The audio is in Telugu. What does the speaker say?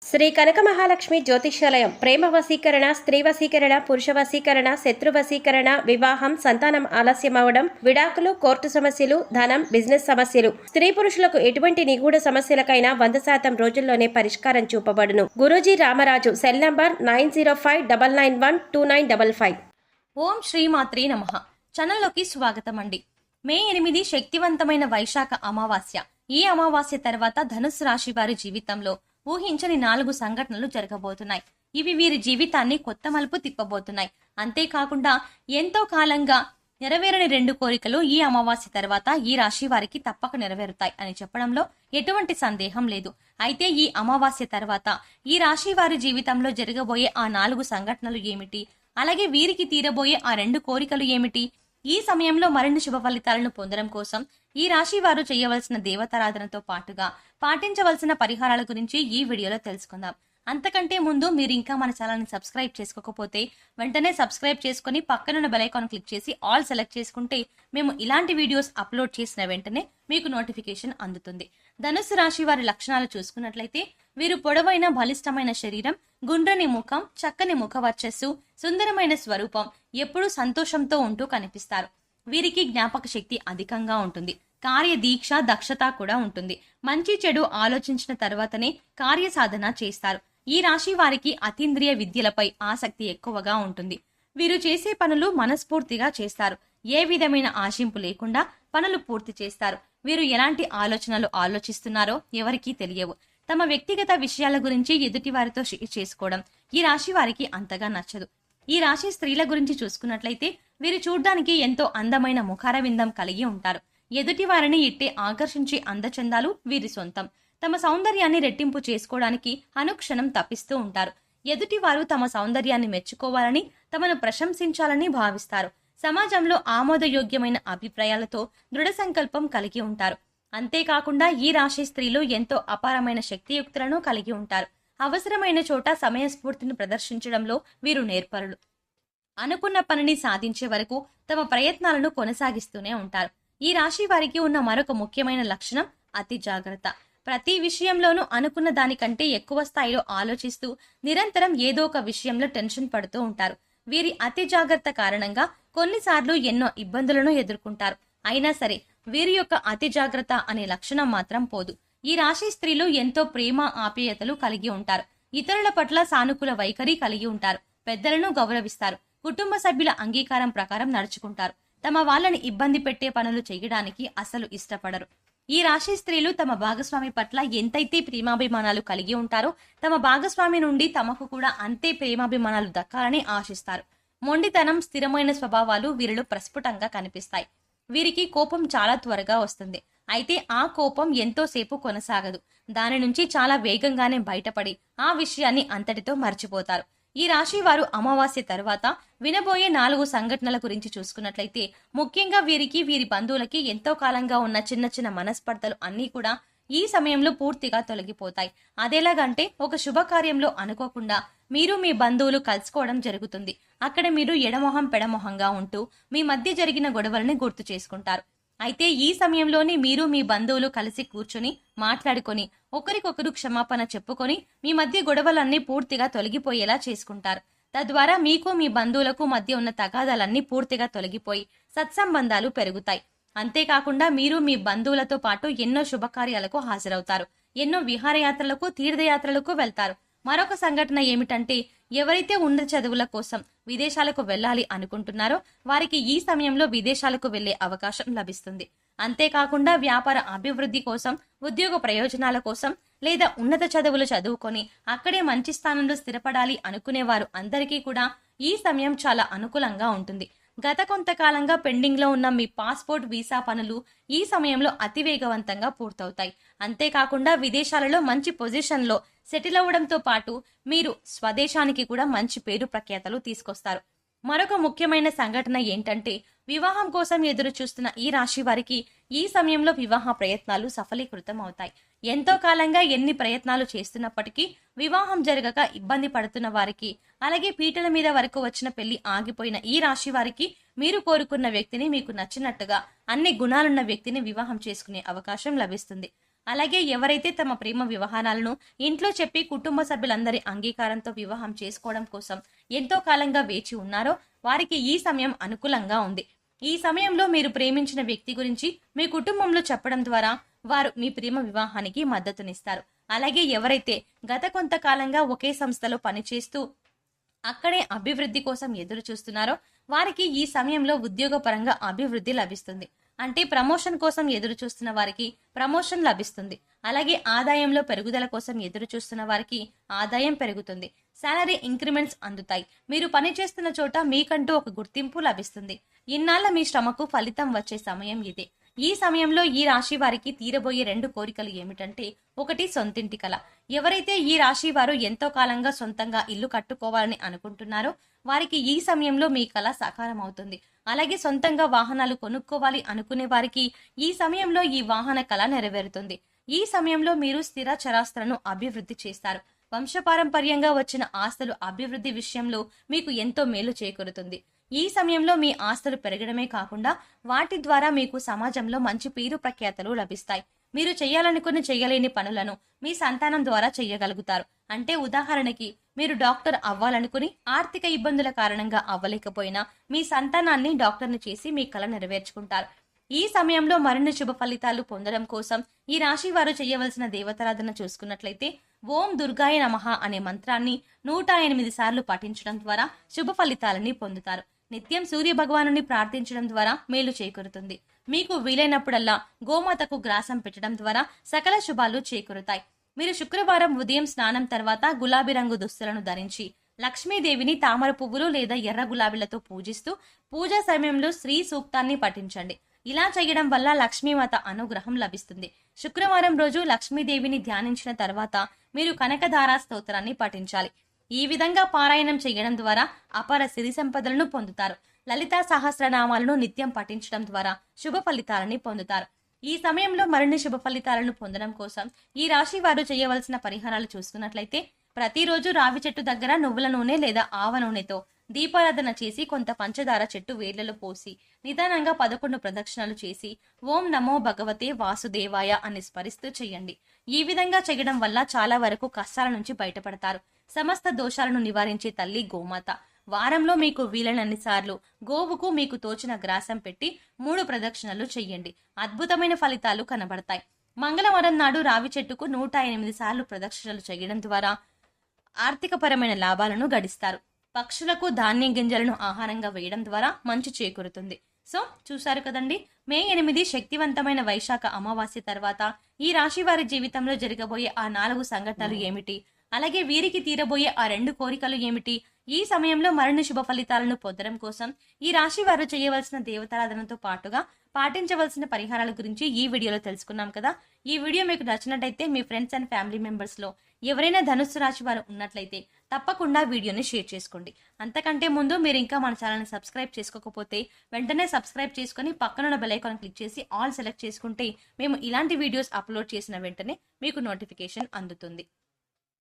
శ్రీ కనక మహాలక్ష్మి జ్యోతిష్యాలయం ప్రేమ వశీకరణ, స్త్రీ వశీకరణ, పురుష వశీకరణ, శత్రు వశీకరణ, వివాహం, సంతానం ఆలస్యం అవడం, విడాకులు, కోర్టు సమస్యలు, ధనం, బిజినెస్ సమస్యలు, స్త్రీ పురుషులకు ఎటువంటి నిగూఢ సమస్యలకైనా 100% రోజుల్లోనే పరిష్కారం చూపబడును. గురూజీ రామరాజు. Cell number 9059912955. ఓం శ్రీమాత్రే నమః. ఛానల్లోకి స్వాగతం అండి. మే 8 శక్తివంతమైన వైశాఖ అమావాస్య. ఈ అమావాస్య తర్వాత ధనుస్సు రాశి వారి జీవితంలో ఊహించని 4 సంఘటనలు జరగబోతున్నాయి. ఇవి వీరి జీవితాన్ని కొత్త మలుపు తిప్పబోతున్నాయి. అంతేకాకుండా ఎంతో కాలంగా నెరవేరని 2 కోరికలు ఈ అమావాస్య తర్వాత ఈ రాశి వారికి తప్పక నెరవేరుతాయి అని చెప్పడంలో ఎటువంటి సందేహం లేదు. అయితే ఈ అమావాస్య తర్వాత ఈ రాశి వారి జీవితంలో జరగబోయే ఆ 4 సంఘటనలు ఏమిటి, అలాగే వీరికి తీరబోయే ఆ 2 కోరికలు ఏమిటి, ఈ సమయంలో మరిన్ని శుభ ఫలితాలను పొందడం కోసం ఈ రాశి వారు చేయవలసిన దేవతారాధనతో పాటుగా పాటించవలసిన పరిహారాల గురించి ఈ వీడియోలో తెలుసుకుందాం. అంతకంటే ముందు మీరు ఇంకా మన ఛానల్ని సబ్స్క్రైబ్ చేసుకోకపోతే వెంటనే సబ్స్క్రైబ్ చేసుకుని పక్కనున్న బెల్ ఐకాన్ క్లిక్ చేసి ఆల్ సెలెక్ట్ చేసుకుంటే మేము ఇలాంటి వీడియోస్ అప్లోడ్ చేసిన వెంటనే మీకు నోటిఫికేషన్ అందుతుంది. ధనుస్సు రాశి వారి లక్షణాలు చూసుకున్నట్లయితే వీరు పొడవైన బలిష్టమైన శరీరం, గుండ్రని ముఖం, చక్కని ముఖ వర్చస్సు, సుందరమైన స్వరూపం, ఎప్పుడూ సంతోషంతో ఉంటూ కనిపిస్తారు. వీరికి జ్ఞాపక శక్తి అధికంగా ఉంటుంది. కార్య దీక్ష, దక్షత కూడా ఉంటుంది. మంచి చెడు ఆలోచించిన తర్వాతనే కార్య సాధన చేస్తారు. ఈ రాశి వారికి అతీంద్రియ విద్యలపై ఆసక్తి ఎక్కువగా ఉంటుంది. వీరు చేసే పనులు మనస్ఫూర్తిగా చేస్తారు. ఏ విధమైన ఆశింపు లేకుండా పనులు పూర్తి చేస్తారు. వీరు ఎలాంటి ఆలోచనలు ఆలోచిస్తున్నారో ఎవరికీ తెలియవు. తమ వ్యక్తిగత విషయాల గురించి ఎదుటి వారితో షేర్ చేసుకోవడం ఈ రాశి వారికి అంతగా నచ్చదు. ఈ రాశి స్త్రీల గురించి చూసుకున్నట్లయితే వీరు చూడ్డానికి ఎంతో అందమైన ముఖారవిందం కలిగి ఉంటారు. ఎదుటి వారిని ఇట్టే ఆకర్షించే అందచందాలు వీరి సొంతం. తమ సౌందర్యాన్ని రెట్టింపు చేసుకోవడానికి అనుక్షణం తప్పిస్తూ ఉంటారు. ఎదుటి వారు తమ సౌందర్యాన్ని మెచ్చుకోవాలని, తమను ప్రశంసించాలని భావిస్తారు. సమాజంలో ఆమోదయోగ్యమైన అభిప్రాయాలతో దృఢ సంకల్పం కలిగి ఉంటారు. అంతేకాకుండా ఈ రాశి స్త్రీలు ఎంతో అపారమైన శక్తియుక్తులను కలిగి ఉంటారు. అవసరమైన చోట సమయస్ఫూర్తిని ప్రదర్శించడంలో వీరు నేర్పరులు. అనుకున్న పనిని సాధించే వరకు తమ ప్రయత్నాలను కొనసాగిస్తూనే ఉంటారు. ఈ రాశి వారికి ఉన్న మరొక ముఖ్యమైన లక్షణం అతి జాగ్రత్త. ప్రతి విషయంలోనూ అనుకున్న దానికంటే ఎక్కువ స్థాయిలో ఆలోచిస్తూ నిరంతరం ఏదో ఒక విషయంలో టెన్షన్ పడుతూ ఉంటారు. వీరి అతి జాగ్రత్త కారణంగా కొన్నిసార్లు ఎన్నో ఇబ్బందులను ఎదుర్కొంటారు. అయినా సరే వీరి యొక్క అతి జాగ్రత్త అనే లక్షణం మాత్రం పోదు. ఈ రాశి స్త్రీలు ఎంతో ప్రేమ, ఆప్యాయతలు కలిగి ఉంటారు. ఇతరుల పట్ల సానుకూల వైఖరి కలిగి ఉంటారు. పెద్దలను గౌరవిస్తారు. కుటుంబ సభ్యుల అంగీకారం ప్రకారం నడుచుకుంటారు. తమ వాళ్ళని ఇబ్బంది పెట్టే పనులు చేయడానికి అసలు ఇష్టపడరు. ఈ రాశి స్త్రీలు తమ భాగస్వామి పట్ల ఎంతైతే ప్రేమాభిమానాలు కలిగి ఉంటారో తమ భాగస్వామి నుండి తమకు కూడా అంతే ప్రేమాభిమానాలు దక్కాలని ఆశిస్తారు. మొండితనం, స్థిరమైన స్వభావాలు వీరిలో ప్రస్ఫుటంగా కనిపిస్తాయి. వీరికి కోపం చాలా త్వరగా వస్తుంది. అయితే ఆ కోపం ఎంతోసేపు కొనసాగదు. దాని నుంచి చాలా వేగంగానే బయటపడి ఆ విషయాన్ని అంతటితో మర్చిపోతారు. ఈ రాశి వారు అమావాస్య తర్వాత వినబోయే 4 సంఘటనల గురించి చూసుకున్నట్లయితే ముఖ్యంగా వీరికి, వీరి బంధువులకి ఎంతో కాలంగా ఉన్న చిన్న చిన్న మనస్పర్ధలు అన్నీ కూడా ఈ సమయంలో పూర్తిగా తొలగిపోతాయి. అదేలాగంటే ఒక శుభకార్యంలో అనుకోకుండా మీరు మీ బంధువులు కలుసుకోవడం జరుగుతుంది. అక్కడ మీరు ఎడమొహం పెడమొహంగా ఉంటూ మీ మధ్య జరిగిన గొడవలని గుర్తు చేసుకుంటారు. అయితే ఈ సమయంలోనే మీరు మీ బంధువులు కలిసి కూర్చొని మాట్లాడుకొని ఒకరికొకరు క్షమాపణ చెప్పుకొని మీ మధ్య గొడవలన్నీ పూర్తిగా తొలగిపోయేలా చేసుకుంటారు. తద్వారా మీకు మీ బంధువులకు మధ్య ఉన్న తగాదాలన్నీ పూర్తిగా తొలగిపోయి సత్సంబంధాలు పెరుగుతాయి. అంతేకాకుండా మీరు మీ బంధువులతో పాటు ఎన్నో శుభకార్యాలకు హాజరవుతారు. ఎన్నో విహారయాత్రలకు, తీర్థయాత్రలకు వెళ్తారు. మరొక సంఘటన ఏమిటంటే ఎవరైతే ఉన్నత చదువుల కోసం విదేశాలకు వెళ్ళాలి అనుకుంటున్నారో వారికి ఈ సమయంలో విదేశాలకు వెళ్లే అవకాశం లభిస్తుంది. అంతేకాకుండా వ్యాపార అభివృద్ధి కోసం, ఉద్యోగ ప్రయోజనాల కోసం లేదా ఉన్నత చదువులు చదువుకొని అక్కడే మంచి స్థానంలో స్థిరపడాలి అనుకునేవారు అందరికీ కూడా ఈ సమయం చాలా అనుకూలంగా ఉంటుంది. గత కొంతకాలంగా పెండింగ్ లో ఉన్న మీ పాస్పోర్ట్, వీసా పనులు ఈ సమయంలో అతి వేగవంతంగా పూర్తవుతాయి. అంతేకాకుండా విదేశాలలో మంచి పొజిషన్ లో సెటిల్ అవ్వడంతో పాటు మీరు స్వదేశానికి కూడా మంచి పేరు ప్రఖ్యాతలు తీసుకొస్తారు. మరొక ముఖ్యమైన సంఘటన ఏంటంటే వివాహం కోసం ఎదురు చూస్తున్న ఈ రాశి వారికి ఈ సమయంలో వివాహ ప్రయత్నాలు సఫలీకృతం అవుతాయి. ఎంతో కాలంగా ఎన్ని ప్రయత్నాలు చేస్తున్నప్పటికీ వివాహం జరగక ఇబ్బంది పడుతున్న వారికి, అలాగే పీటల మీద వరకు వచ్చిన పెళ్లి ఆగిపోయిన ఈ రాశి వారికి మీరు కోరుకున్న వ్యక్తిని, మీకు నచ్చినట్టుగా అన్ని గుణాలున్న వ్యక్తిని వివాహం చేసుకునే అవకాశం లభిస్తుంది. అలాగే ఎవరైతే తమ ప్రేమ వ్యవహారాలను ఇంట్లో చెప్పి కుటుంబ సభ్యులందరి అంగీకారంతో వివాహం చేసుకోవడం కోసం ఎంతో కాలంగా వేచి ఉన్నారో వారికి ఈ సమయం అనుకూలంగా ఉంది. ఈ సమయంలో మీరు ప్రేమించిన వ్యక్తి గురించి మీ కుటుంబంలో చెప్పడం ద్వారా వారు మీ ప్రేమ వివాహానికి మద్దతునిస్తారు. అలాగే ఎవరైతే గత కొంతకాలంగా ఒకే సంస్థలో పనిచేస్తూ అక్కడే అభివృద్ధి కోసం ఎదురు చూస్తున్నారో వారికి ఈ సమయంలో ఉద్యోగపరంగా అభివృద్ధి లభిస్తుంది. అంటే ప్రమోషన్ కోసం ఎదురు చూస్తున్న వారికి ప్రమోషన్ లభిస్తుంది. అలాగే ఆదాయంలో పెరుగుదల కోసం ఎదురు చూస్తున్న వారికి ఆదాయం పెరుగుతుంది. సాలరీ ఇంక్రిమెంట్స్ అందుతాయి. మీరు పనిచేస్తున్న చోట మీకంటూ ఒక గుర్తింపు లభిస్తుంది. ఇన్నాళ్ల మీ శ్రమకు ఫలితం వచ్చే సమయం ఇదే. ఈ సమయంలో ఈ రాశి వారికి తీరబోయే 2 కోరికలు ఏమిటంటే, ఒకటి సొంతింటి కల. ఎవరైతే ఈ రాశి వారు ఎంతో కాలంగా సొంతంగా ఇల్లు కట్టుకోవాలని అనుకుంటున్నారో వారికి ఈ సమయంలో మీ కల సాకారం అవుతుంది. అలాగే సొంతంగా వాహనాలు కొనుక్కోవాలి అనుకునే వారికి ఈ సమయంలో ఈ వాహన కళ నెరవేరుతుంది. ఈ సమయంలో మీరు స్థిర చరాస్తులను అభివృద్ధి చేస్తారు. వంశపారంపర్యంగా వచ్చిన ఆస్తులు అభివృద్ధి విషయంలో మీకు ఎంతో మేలు చేకూరుతుంది. ఈ సమయంలో మీ ఆస్తులు పెరగడమే కాకుండా వాటి ద్వారా మీకు సమాజంలో మంచి పేరు ప్రఖ్యాతలు లభిస్తాయి. మీరు చేయాలనుకుని చేయలేని పనులను మీ సంతానం ద్వారా చేయగలుగుతారు. అంటే ఉదాహరణకి మీరు డాక్టర్ అవ్వాలనుకుని ఆర్థిక ఇబ్బందుల కారణంగా అవ్వలేకపోయినా మీ సంతానాన్ని డాక్టర్ని చేసి మీ కల నెరవేర్చుకుంటారు. ఈ సమయంలో మరిన్ని శుభ ఫలితాలు పొందడం కోసం ఈ రాశి వారు చేయవలసిన దేవతారాధన చూసుకున్నట్లయితే ఓం దుర్గాయ నమః అనే మంత్రాన్ని 108 సార్లు పఠించడం ద్వారా శుభ ఫలితాలని పొందుతారు. నిత్యం సూర్య భగవానుని ప్రార్థించడం ద్వారా మేలు చేకూరుతుంది. మీకు వీలైనప్పుడల్లా గోమాతకు గ్రాసం పెట్టడం ద్వారా సకల శుభాలు చేకూరుతాయి. మీరు శుక్రవారం ఉదయం స్నానం తర్వాత గులాబీ రంగు దుస్తులను ధరించి లక్ష్మీదేవిని తామర పువ్వులు లేదా ఎర్ర గులాబీలతో పూజిస్తూ పూజా సమయంలో శ్రీ సూక్తాన్ని పఠించండి. ఇలా చేయడం వల్ల లక్ష్మీమాత అనుగ్రహం లభిస్తుంది. శుక్రవారం రోజు లక్ష్మీదేవిని ధ్యానించిన తర్వాత మీరు కనకధారా స్తోత్రాన్ని పఠించాలి. ఈ విధంగా పారాయణం చేయడం ద్వారా అపార సిరి సంపదలను పొందుతారు. లలితా సహస్రనామాలను నిత్యం పఠించడం ద్వారా శుభ ఫలితాలని పొందుతారు. ఈ సమయంలో మరిన్ని శుభ ఫలితాలను పొందడం కోసం ఈ రాశి వారు చేయవలసిన పరిహారాలు చూసుకున్నట్లయితే ప్రతిరోజు రావి చెట్టు దగ్గర నువ్వుల నూనె లేదా ఆవ నూనెతో దీపారాధన చేసి కొంత పంచదార చెట్టు వేర్లలో పోసి నిదానంగా 11 ప్రదక్షిణలు చేసి ఓం నమో భగవతే వాసుదేవాయ అని స్మరిస్తూ చేయండి. ఈ విధంగా చేయడం వల్ల చాలా వరకు కష్టాల నుంచి బయటపడతారు. సమస్త దోషాలను నివారించే తల్లి గోమాత. వారంలో మీకు వీలైనన్ని సార్లు గోవుకు మీకు తోచిన గ్రాసం పెట్టి 3 ప్రదక్షిణలు చెయ్యండి. అద్భుతమైన ఫలితాలు కనబడతాయి. మంగళవారం నాడు రావి చెట్టుకు 108 సార్లు ప్రదక్షిణలు చేయడం ద్వారా ఆర్థికపరమైన లాభాలను గడిస్తారు. పక్షులకు ధాన్యం గింజలను ఆహారంగా వేయడం ద్వారా మంచి చేకూరుతుంది. సో చూశారు కదండి, మే 8 శక్తివంతమైన వైశాఖ అమావాస్య తర్వాత ఈ రాశి వారి జీవితంలో జరగబోయే ఆ 4 సంఘటనలు ఏమిటి, అలాగే వీరికి తీరబోయే ఆ 2 కోరికలు ఏమిటి, ఈ సమయంలో మరిన్ని శుభ ఫలితాలను పొందడం కోసం ఈ రాశి వారు చేయవలసిన దేవతారాధనతో పాటుగా పాటించవలసిన పరిహారాల గురించి ఈ వీడియోలో తెలుసుకున్నాం కదా. ఈ వీడియో మీకు నచ్చినట్టయితే మీ ఫ్రెండ్స్ అండ్ ఫ్యామిలీ మెంబర్స్ లో ఎవరైనా ధనుస్సు రాశి వారు ఉన్నట్లయితే తప్పకుండా వీడియోని షేర్ చేసుకోండి. అంతకంటే ముందు మీరు ఇంకా మన ఛానల్ని సబ్స్క్రైబ్ చేసుకోకపోతే వెంటనే సబ్స్క్రైబ్ చేసుకుని పక్కనున్న బెల్ ఐకాన్ క్లిక్ చేసి ఆల్ సెలెక్ట్ చేసుకుంటే మేము ఇలాంటి వీడియోస్ అప్లోడ్ చేసిన వెంటనే మీకు నోటిఫికేషన్ అందుతుంది.